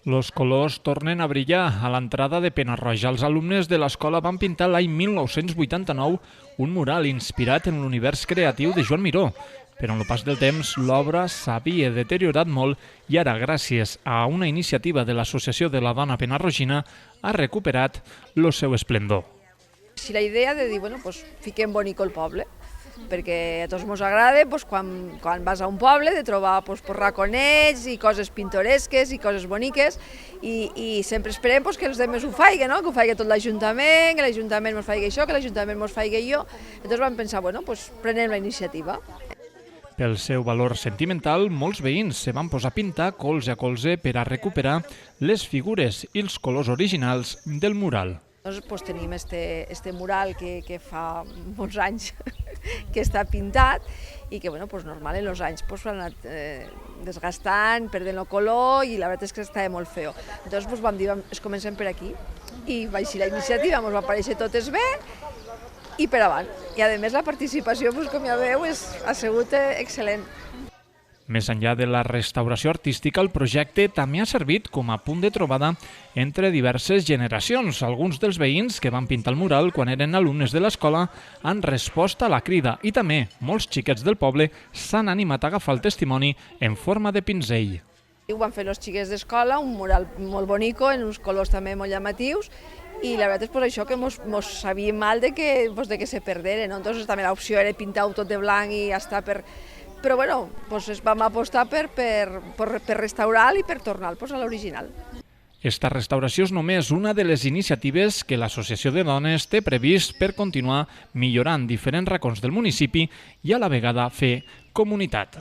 Los colors tornen a brillar a l'entrada de Pena-roja. Els alumnes de l'escola van pintar l'any 1989 un mural inspirat en l'univers creatiu de Joan Miró. Però amb el pas del temps l'obra s'havia deteriorat molt i ara, gràcies a una iniciativa de l'Associació de la Dona Pena-rogina, ha recuperat el seu esplendor. Si la idea de dir, bueno, pues, fiquem bonico el poble, perquè a tots ens agrada quan vas a un poble de trobar raconets i coses pintoresques i coses boniques i sempre esperem que els altres ho faiguen, no? Que ho faigui tot l'Ajuntament, que l'Ajuntament ens faigui això, que l'Ajuntament ens faigui allò. Llavors vam pensar, bueno, prenem la iniciativa. Pel seu valor sentimental, molts veïns se van posar a pintar colze a colze per a recuperar les figures i els colors originals del mural. Nosaltres tenim este mural que fa molts anys que està pintat i que normal en els anys s'ha anat desgastant, perdent el color i la veritat és que estava molt feo. Llavors vam dir, es comencem per aquí i va així la iniciativa, ens va aparèixer totes bé i per avant. I a més la participació, com ja veu, ha sigut excel·lent. Més enllà de la restauració artística, el projecte també ha servit com a punt de trobada entre diverses generacions. Alguns dels veïns que van pintar el mural quan eren alumnes de l'escola han respost a la crida i també molts xiquets del poble s'han animat a agafar el testimoni en forma de pinzell. Ho van fer els xiquets d'escola, un mural molt bonico, en uns colors també molt llamatius, i la veritat és per això que ens sabíem mal de que se perderen. Entonces també l'opció era pintar-ho tot de blanc i ja està per... Però bueno, vam apostar per restaurar-lo i per tornar a l'original. Esta restauració és només una de les iniciatives que l'Associació de Dones té previst per continuar millorant diferents racons del municipi i a la vegada fer comunitat.